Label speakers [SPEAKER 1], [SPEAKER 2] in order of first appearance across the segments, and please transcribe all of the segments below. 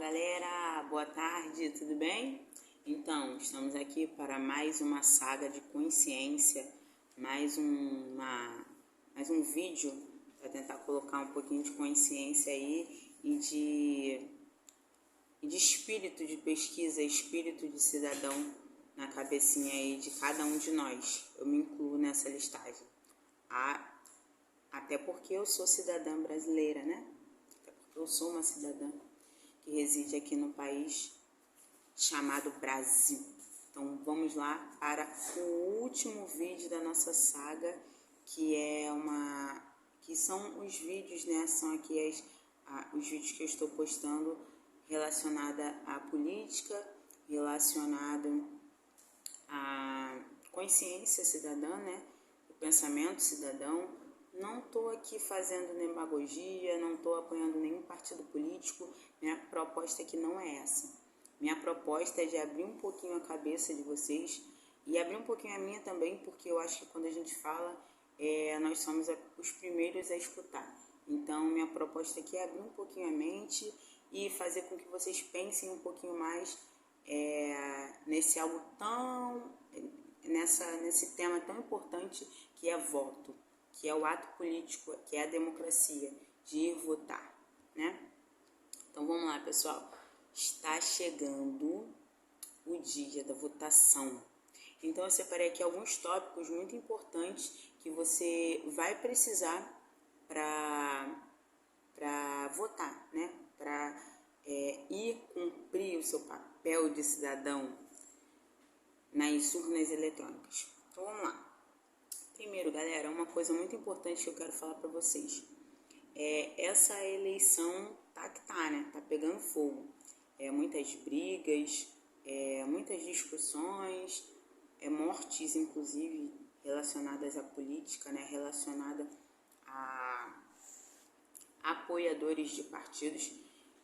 [SPEAKER 1] galera, boa tarde, tudo bem? Então, estamos aqui para mais uma saga de consciência, mais um vídeo para tentar colocar um pouquinho de consciência aí e de espírito de pesquisa, espírito de cidadão na cabecinha aí de cada um de nós. Eu me incluo nessa listagem. Até porque eu sou cidadã brasileira, né? Até porque eu sou uma cidadã que reside aqui no país chamado Brasil. Então vamos lá para o último vídeo da nossa saga, que são os vídeos, né? São aqui os vídeos que eu estou postando relacionada à política, relacionado à consciência cidadã, né? O pensamento cidadão. Não estou aqui fazendo demagogia, não estou apoiando nenhum partido político. Minha proposta aqui não é essa. Minha proposta é de abrir um pouquinho a cabeça de vocês e abrir um pouquinho a minha também, porque eu acho que quando a gente fala, nós somos os primeiros a escutar. Então, minha proposta aqui é abrir um pouquinho a mente e fazer com que vocês pensem um pouquinho mais nesse tema tão importante que é voto, que é o ato político, que é a democracia, de ir votar, né? Então vamos lá, pessoal. Está chegando o dia da votação. Então eu separei aqui alguns tópicos muito importantes que você vai precisar para votar, né? Para ir cumprir o seu papel de cidadão nas urnas eletrônicas. Então vamos lá. Primeiro, galera, uma coisa muito importante que eu quero falar para vocês. Essa eleição né? Tá pegando fogo. Muitas brigas, muitas discussões, mortes, inclusive, relacionadas à política, né? Relacionada a apoiadores de partidos.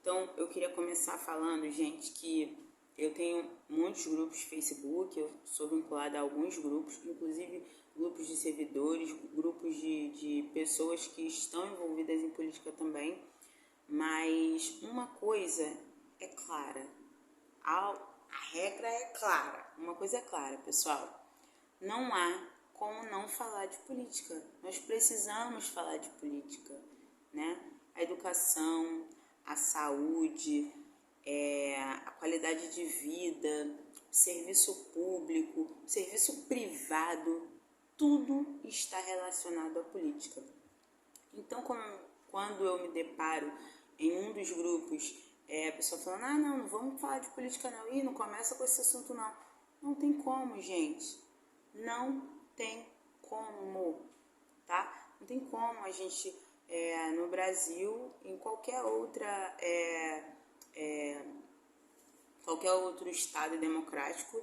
[SPEAKER 1] Então, eu queria começar falando, gente, que eu tenho muitos grupos de Facebook, eu sou vinculada a alguns grupos, inclusive grupos de servidores, grupos de pessoas que estão envolvidas em política também, mas uma coisa é clara, a regra é clara, uma coisa é clara, pessoal, não há como não falar de política, nós precisamos falar de política, né? A educação, a saúde, a qualidade de vida, o serviço público, o serviço privado, tudo está relacionado à política. Então, quando eu me deparo em um dos grupos, a pessoa falando, não vamos falar de política não, não começa com esse assunto não. Não tem como, gente. Não tem como, tá? Não tem como a gente, no Brasil, em qualquer outro estado democrático,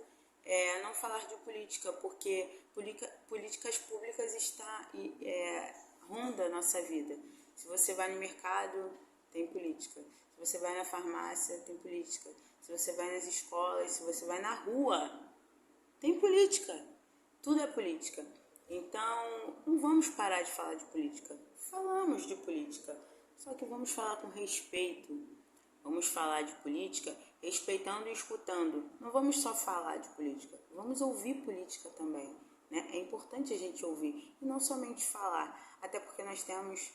[SPEAKER 1] não falar de política, porque políticas públicas ronda a nossa vida. Se você vai no mercado, tem política. Se você vai na farmácia, tem política. Se você vai nas escolas, se você vai na rua, tem política. Tudo é política. Então, não vamos parar de falar de política. Falamos de política, só que vamos falar com respeito. Vamos falar de política respeitando e escutando. Não vamos só falar de política, vamos ouvir política também, né? É importante a gente ouvir e não somente falar, até porque nós temos,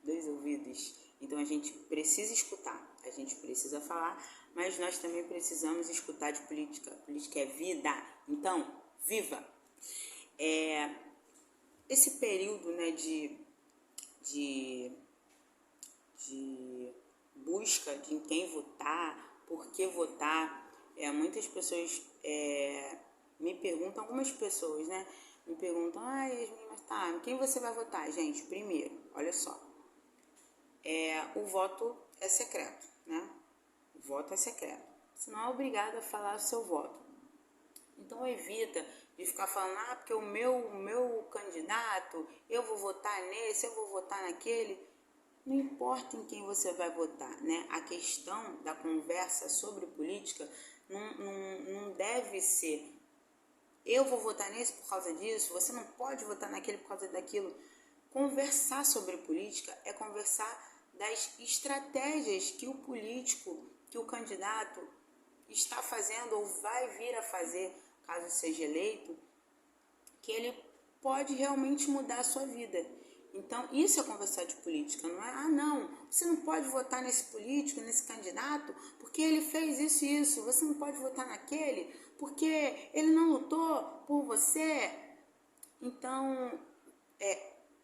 [SPEAKER 1] 2 ouvidos. Então a gente precisa escutar, a gente precisa falar, mas nós também precisamos escutar de política. Política é vida, então viva! Esse período, né, de busca de em quem votar, por que votar, muitas pessoas me perguntam, algumas pessoas, né, me perguntam, Yasmin, mas tá, quem você vai votar? Gente, primeiro, olha só, o voto é secreto, né, o voto é secreto, você não é obrigado a falar o seu voto, então evita de ficar falando, porque o meu candidato, eu vou votar nesse, eu vou votar naquele. Não importa em quem você vai votar, né? A questão da conversa sobre política não deve ser eu vou votar nesse por causa disso, você não pode votar naquele por causa daquilo. Conversar sobre política é conversar das estratégias que o político, que o candidato está fazendo ou vai vir a fazer, caso seja eleito, que ele pode realmente mudar a sua vida. Então, isso é conversar de política, não é? Não, você não pode votar nesse político, nesse candidato, porque ele fez isso e isso. Você não pode votar naquele, porque ele não lutou por você. Então,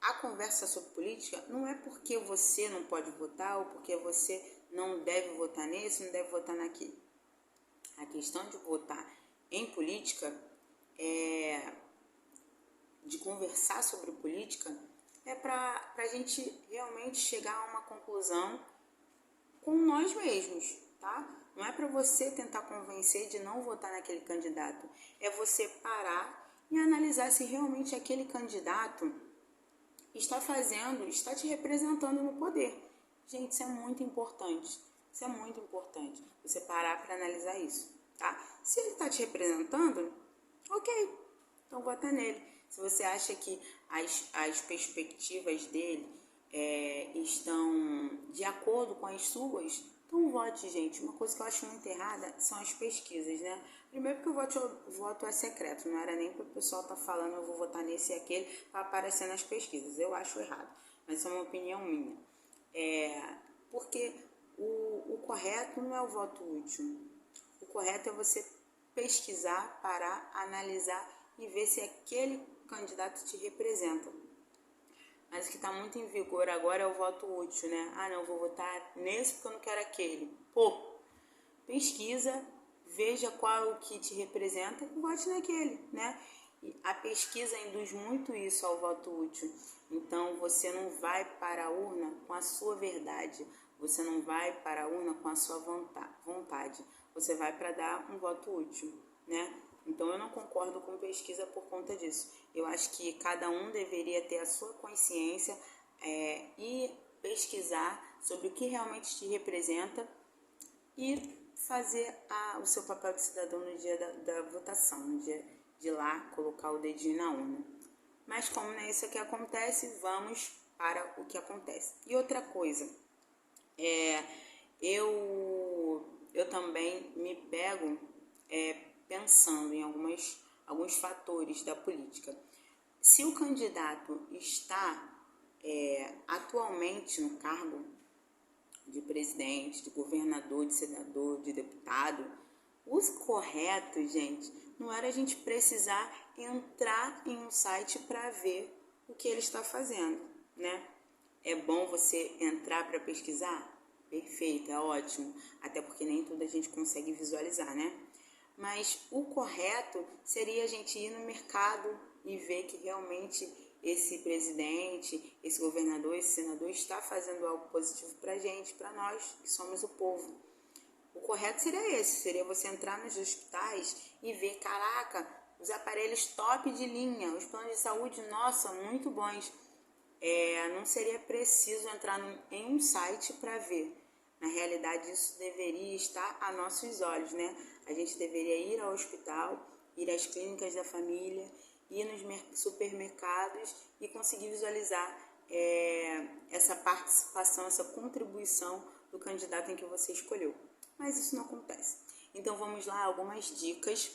[SPEAKER 1] a conversa sobre política não é porque você não pode votar ou porque você não deve votar nesse, não deve votar naquele. A questão de votar em política, de conversar sobre política, é para a gente realmente chegar a uma conclusão com nós mesmos, tá? Não é para você tentar convencer de não votar naquele candidato. É você parar e analisar se realmente aquele candidato está te representando no poder. Gente, isso é muito importante. Isso é muito importante. Você parar para analisar isso, tá? Se ele está te representando, ok, então vota nele. Se você acha que as perspectivas dele estão de acordo com as suas, então vote, gente. Uma coisa que eu acho muito errada são as pesquisas, né? Primeiro porque o voto é secreto, não era nem para o pessoal estar falando eu vou votar nesse e aquele para aparecer nas pesquisas. Eu acho errado, mas isso é uma opinião minha. Porque o correto não é o voto útil. O correto é você pesquisar, parar, analisar e ver se aquele candidato te representa. Mas o que está muito em vigor agora é o voto útil, né? Não, eu vou votar nesse porque eu não quero aquele. Pesquisa, veja qual o que te representa e vote naquele, né? E a pesquisa induz muito isso ao voto útil. Então, você não vai para a urna com a sua verdade. Você não vai para a urna com a sua vontade. Você vai para dar um voto útil, né? Então, eu não concordo com pesquisa por conta disso. Eu acho que cada um deveria ter a sua consciência e pesquisar sobre o que realmente te representa e fazer o seu papel de cidadão no dia da votação, no dia de lá colocar o dedinho na urna. Mas como não é isso que acontece, vamos para o que acontece. E outra coisa, eu também me pego pensando em alguns fatores da política. Se o candidato está atualmente no cargo de presidente, de governador, de senador, de deputado, o correto, gente, não era a gente precisar entrar em um site para ver o que ele está fazendo, né? É bom você entrar para pesquisar? Perfeito, é ótimo. Até porque nem tudo a gente consegue visualizar, né? Mas o correto seria a gente ir no mercado e ver que realmente esse presidente, esse governador, esse senador está fazendo algo positivo para a gente, para nós que somos o povo. O correto seria esse, seria você entrar nos hospitais e ver, caraca, os aparelhos top de linha, os planos de saúde, nossa, muito bons. Não seria preciso entrar em um site para ver. Na realidade, isso deveria estar a nossos olhos, né? A gente deveria ir ao hospital, ir às clínicas da família, ir nos supermercados e conseguir visualizar essa participação, essa contribuição do candidato em que você escolheu. Mas isso não acontece. Então vamos lá, algumas dicas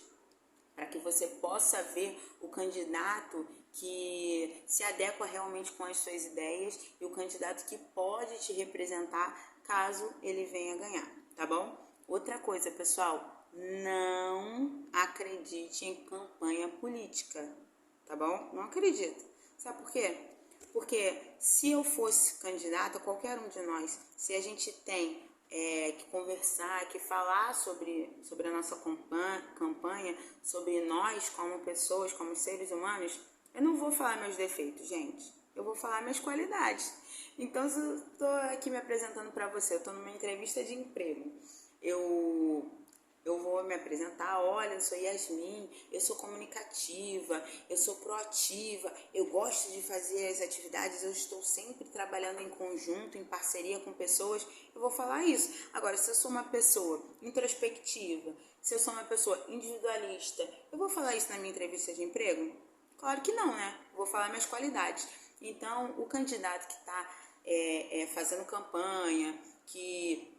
[SPEAKER 1] para que você possa ver o candidato que se adequa realmente com as suas ideias e o candidato que pode te representar caso ele venha ganhar, tá bom? Outra coisa, pessoal, não acredite em campanha política, tá bom? Não acredita. Sabe por quê? Porque se eu fosse candidata, qualquer um de nós, se a gente tem que conversar, que falar sobre a nossa campanha, sobre nós como pessoas, como seres humanos, eu não vou falar meus defeitos, gente. Eu vou falar minhas qualidades. Então, se eu estou aqui me apresentando para você, eu estou numa entrevista de emprego, eu vou me apresentar, olha, eu sou Yasmin, eu sou comunicativa, eu sou proativa, eu gosto de fazer as atividades, eu estou sempre trabalhando em conjunto, em parceria com pessoas, eu vou falar isso. Agora, se eu sou uma pessoa introspectiva, se eu sou uma pessoa individualista, eu vou falar isso na minha entrevista de emprego? Claro que não, né? Vou falar minhas qualidades. Então, o candidato que está fazendo campanha, que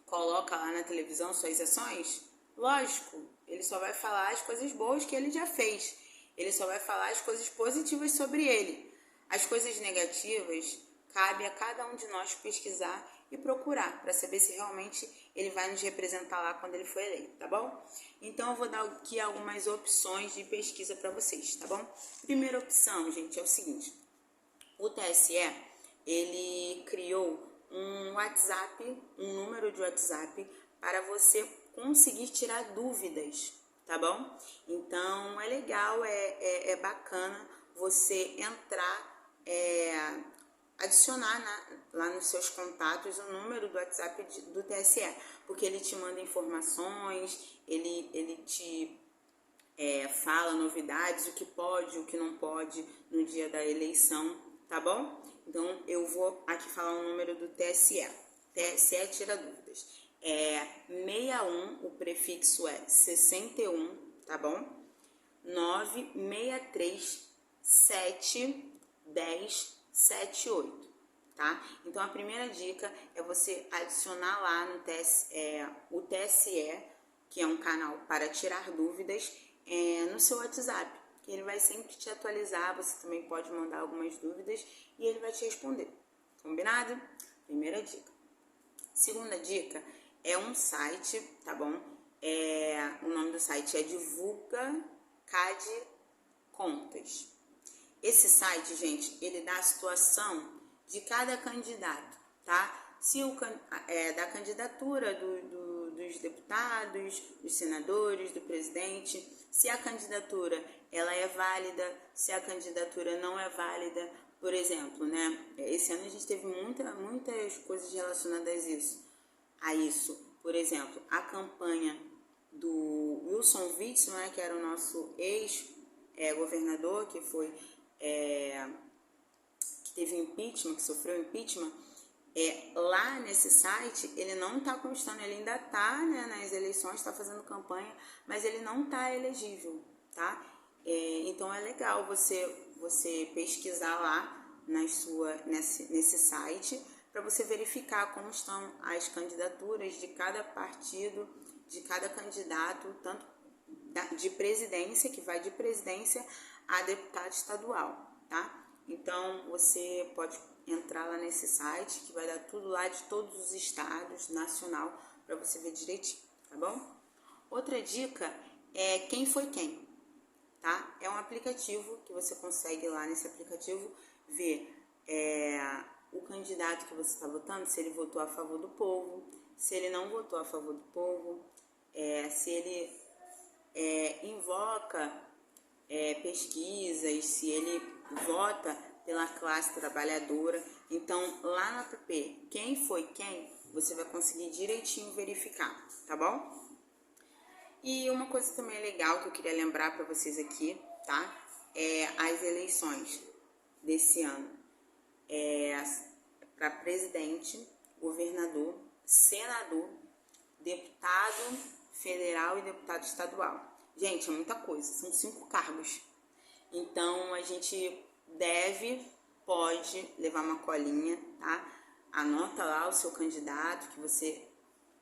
[SPEAKER 1] coloca lá na televisão suas ações, lógico, ele só vai falar as coisas boas que ele já fez. Ele só vai falar as coisas positivas sobre ele. As coisas negativas, cabe a cada um de nós pesquisar e procurar, para saber se realmente ele vai nos representar lá quando ele for eleito, tá bom? Então, eu vou dar aqui algumas opções de pesquisa para vocês, tá bom? Primeira opção, gente, é o seguinte. O TSE, ele criou um WhatsApp, um número de WhatsApp para você conseguir tirar dúvidas, tá bom? Então, é legal, é bacana você entrar, adicionar lá nos seus contatos o número do WhatsApp do TSE, porque ele te manda informações, ele te fala novidades, o que pode, o que não pode no dia da eleição, tá bom? Então, eu vou aqui falar o número do TSE. TSE tira dúvidas. 61, o prefixo é 61, tá bom? 963710178, tá? Então, a primeira dica é você adicionar lá no o TSE, que é um canal para tirar dúvidas, no seu WhatsApp, que ele vai sempre te atualizar. Você também pode mandar algumas dúvidas e ele vai te responder. Combinado? Primeira dica. Segunda dica é um site, tá bom? O nome do site é Divulga CAD Contas. Esse site, gente, ele dá a situação de cada candidato, tá? Se da candidatura dos deputados, dos senadores, do presidente, se a candidatura ela é válida, se a candidatura não é válida. Por exemplo, né? Esse ano a gente teve muitas coisas relacionadas a isso. Por exemplo, a campanha do Wilson Witzel, né, que era o nosso ex-governador, que foi que teve impeachment, que sofreu impeachment. Lá nesse site, ele não está constando, ele ainda está, né, nas eleições, está fazendo campanha, mas ele não está elegível, tá? Então é legal você pesquisar lá nesse site, para você verificar como estão as candidaturas de cada partido, de cada candidato, tanto de presidência, que vai de presidência a deputado estadual, tá? Então, você pode entrar lá nesse site, que vai dar tudo lá de todos os estados, nacional, para você ver direitinho, tá bom? Outra dica é Quem Foi Quem, tá? É um aplicativo que você consegue lá nesse aplicativo ver o candidato que você está votando, se ele votou a favor do povo, se ele não votou a favor do povo, se ele invoca pesquisas, se ele vota pela classe trabalhadora. Então, lá no app Quem Foi Quem, você vai conseguir direitinho verificar, tá bom? E uma coisa também legal que eu queria lembrar para vocês aqui, tá? As eleições desse ano. Para presidente, governador, senador, deputado federal e deputado estadual. Gente, é muita coisa, são 5 cargos. Então, a gente pode levar uma colinha, tá? Anota lá o seu candidato que você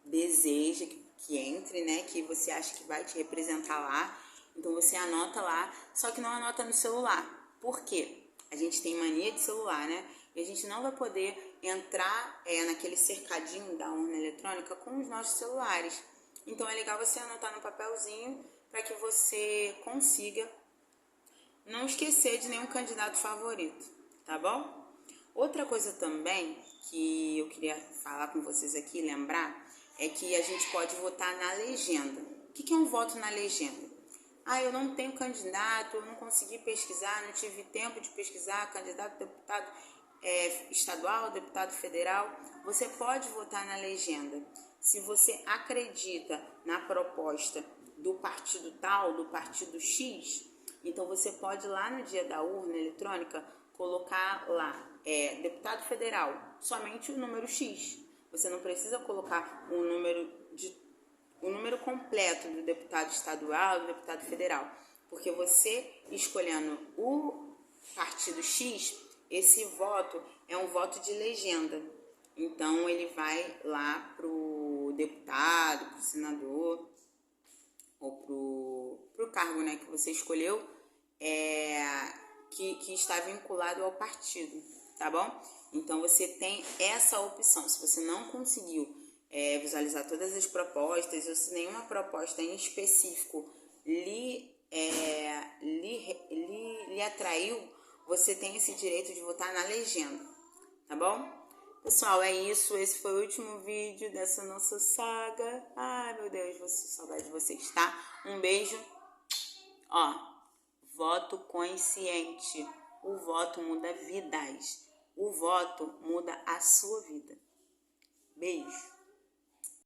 [SPEAKER 1] deseja que entre, né? Que você acha que vai te representar lá. Então, você anota lá, só que não anota no celular. Por quê? A gente tem mania de celular, né? E a gente não vai poder entrar naquele cercadinho da urna eletrônica com os nossos celulares. Então, é legal você anotar no papelzinho para que você consiga não esquecer de nenhum candidato favorito, tá bom? Outra coisa também que eu queria falar com vocês aqui, lembrar, é que a gente pode votar na legenda. O que é um voto na legenda? Eu não tenho candidato, eu não consegui pesquisar, não tive tempo de pesquisar candidato, deputado estadual, deputado federal. Você pode votar na legenda. Se você acredita na proposta do partido tal, do partido X, então você pode lá no dia da urna eletrônica colocar lá deputado federal, somente o número X. Você não precisa colocar o número completo do deputado estadual, do deputado federal, porque você escolhendo o partido X, esse voto é um voto de legenda. Então, ele vai lá pro deputado, pro senador, ou pro cargo, né, que você escolheu, que está vinculado ao partido, tá bom? Então, você tem essa opção. Se você não conseguiu visualizar todas as propostas, ou se nenhuma proposta em específico lhe atraiu, você tem esse direito de votar na legenda, tá bom? Pessoal, é isso. Esse foi o último vídeo dessa nossa saga. Ai, meu Deus, saudade de vocês, tá? Um beijo. Ó, voto consciente. O voto muda vidas. O voto muda a sua vida. Beijo.